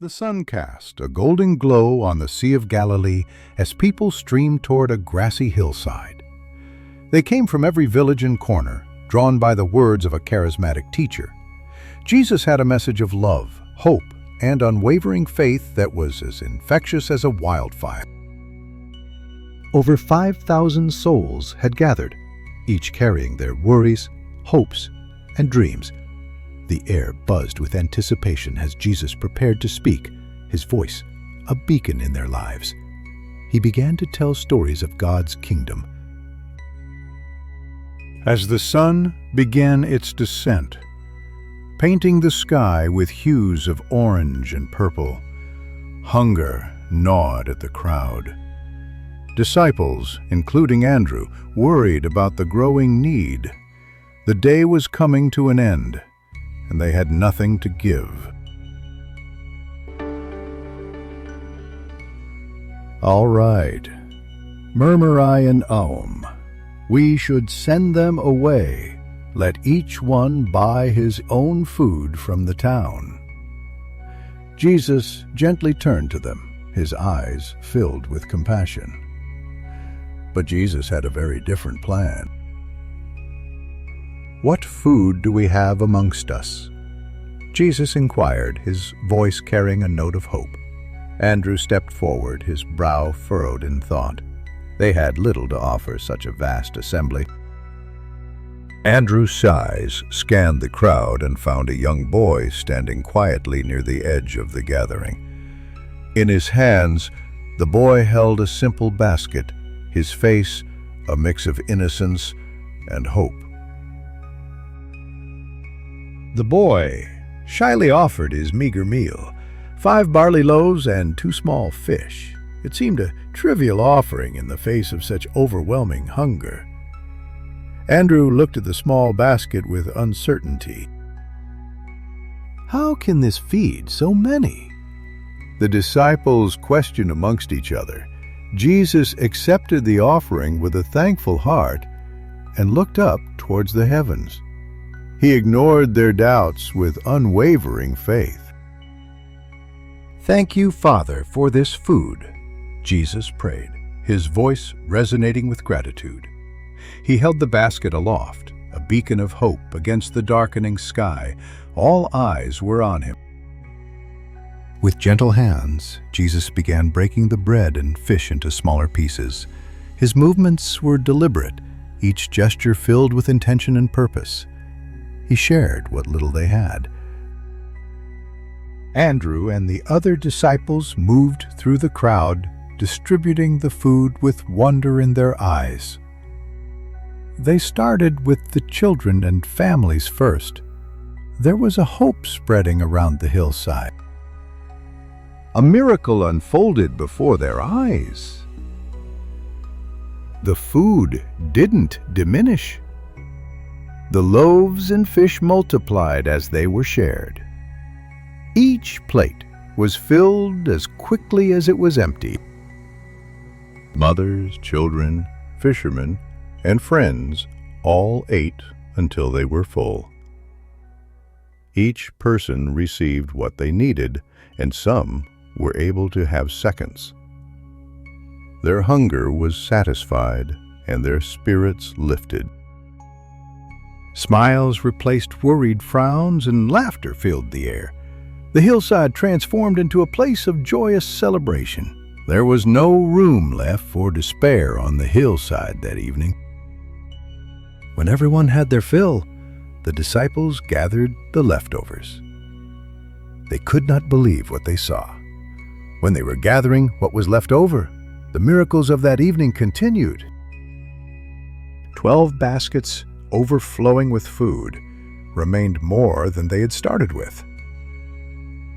The sun cast a golden glow on the Sea of Galilee as people streamed toward a grassy hillside. They came from every village and corner, drawn by the words of a charismatic teacher. Jesus had a message of love, hope, and unwavering faith that was as infectious as a wildfire. Over 5,000 souls had gathered, each carrying their worries, hopes, and dreams. The air buzzed with anticipation as Jesus prepared to speak, his voice a beacon in their lives. He began to tell stories of God's kingdom. As the sun began its descent, painting the sky with hues of orange and purple, hunger gnawed at the crowd. Disciples, including Andrew, worried about the growing need. The day was coming to an end, and they had nothing to give. All right, murmur I and Aum, we should send them away. Let each one buy his own food from the town. Jesus gently turned to them, his eyes filled with compassion. But Jesus had a very different plan. What food do we have amongst us? Jesus inquired, his voice carrying a note of hope. Andrew stepped forward, his brow furrowed in thought. They had little to offer such a vast assembly. Andrew's eyes scanned the crowd and found a young boy standing quietly near the edge of the gathering. In his hands, the boy held a simple basket, his face a mix of innocence and hope. The boy shyly offered his meager meal, 5 barley loaves and 2 small fish. It seemed a trivial offering in the face of such overwhelming hunger. Andrew looked at the small basket with uncertainty. How can this feed so many? The disciples questioned amongst each other. Jesus accepted the offering with a thankful heart and looked up towards the heavens. He ignored their doubts with unwavering faith. Thank you, Father, for this food, Jesus prayed, his voice resonating with gratitude. He held the basket aloft, a beacon of hope against the darkening sky. All eyes were on him. With gentle hands, Jesus began breaking the bread and fish into smaller pieces. His movements were deliberate, each gesture filled with intention and purpose. He shared what little they had. Andrew and the other disciples moved through the crowd, distributing the food with wonder in their eyes. They started with the children and families first. There was a hope spreading around the hillside. A miracle unfolded before their eyes. The food didn't diminish. The loaves and fish multiplied as they were shared. Each plate was filled as quickly as it was empty. Mothers, children, fishermen, and friends all ate until they were full. Each person received what they needed, and some were able to have seconds. Their hunger was satisfied, and their spirits lifted. Smiles replaced worried frowns, and laughter filled the air. The hillside transformed into a place of joyous celebration. There was no room left for despair on the hillside that evening. When everyone had their fill, the disciples gathered the leftovers. They could not believe what they saw. When they were gathering what was left over, the miracles of that evening continued. 12 baskets overflowing with food remained more than they had started with.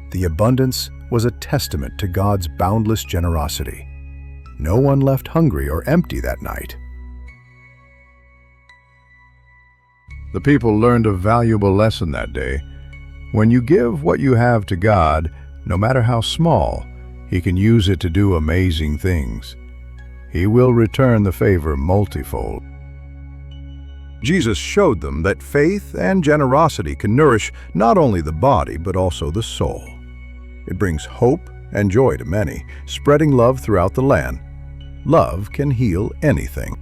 The abundance was a testament to God's boundless generosity. No one left hungry or empty that night. The people learned a valuable lesson that day. When you give what you have to God, no matter how small, He can use it to do amazing things. He will return the favor multifold. Jesus showed them that faith and generosity can nourish not only the body but also the soul. It brings hope and joy to many, spreading love throughout the land. Love can heal anything.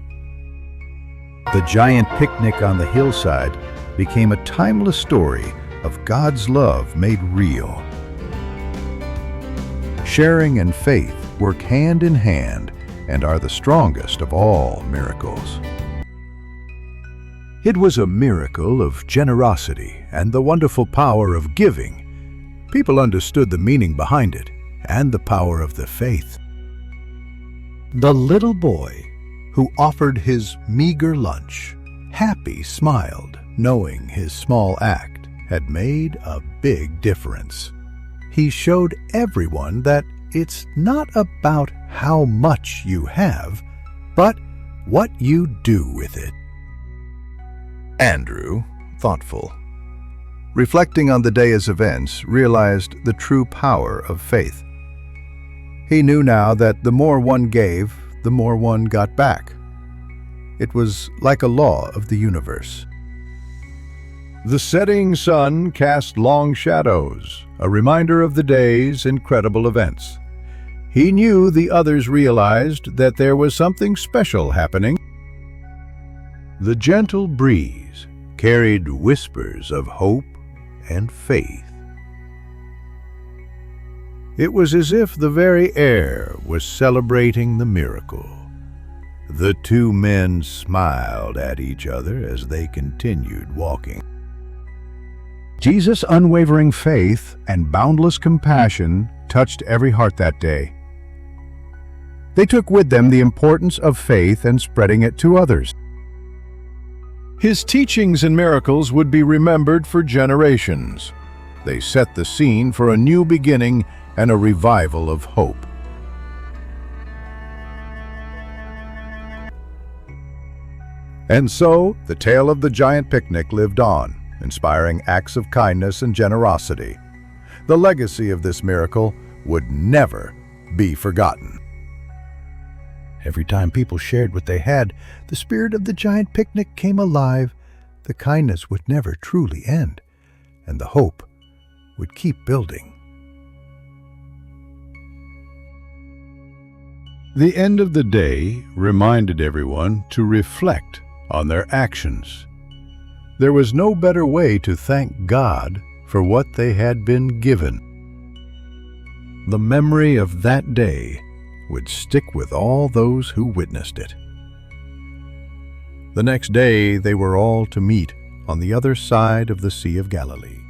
The giant picnic on the hillside became a timeless story of God's love made real. Sharing and faith work hand in hand and are the strongest of all miracles. It was a miracle of generosity and the wonderful power of giving. People understood the meaning behind it and the power of the faith. The little boy who offered his meager lunch, happy smiled, knowing his small act had made a big difference. He showed everyone that it's not about how much you have, but what you do with it. Andrew, thoughtful, reflecting on the day's events, realized the true power of faith. He knew now that the more one gave, the more one got back. It was like a law of the universe. The setting sun cast long shadows, a reminder of the day's incredible events. He knew the others realized that there was something special happening. The gentle breeze carried whispers of hope and faith. It was as if the very air was celebrating the miracle. The two men smiled at each other as they continued walking. Jesus' unwavering faith and boundless compassion touched every heart that day. They took with them the importance of faith and spreading it to others. His teachings and miracles would be remembered for generations. They set the scene for a new beginning and a revival of hope. And so, the tale of the giant picnic lived on, inspiring acts of kindness and generosity. The legacy of this miracle would never be forgotten. Every time people shared what they had, the spirit of the giant picnic came alive. The kindness would never truly end, and the hope would keep building. The end of the day reminded everyone to reflect on their actions. There was no better way to thank God for what they had been given. The memory of that day would stick with all those who witnessed it. The next day they were all to meet on the other side of the Sea of Galilee.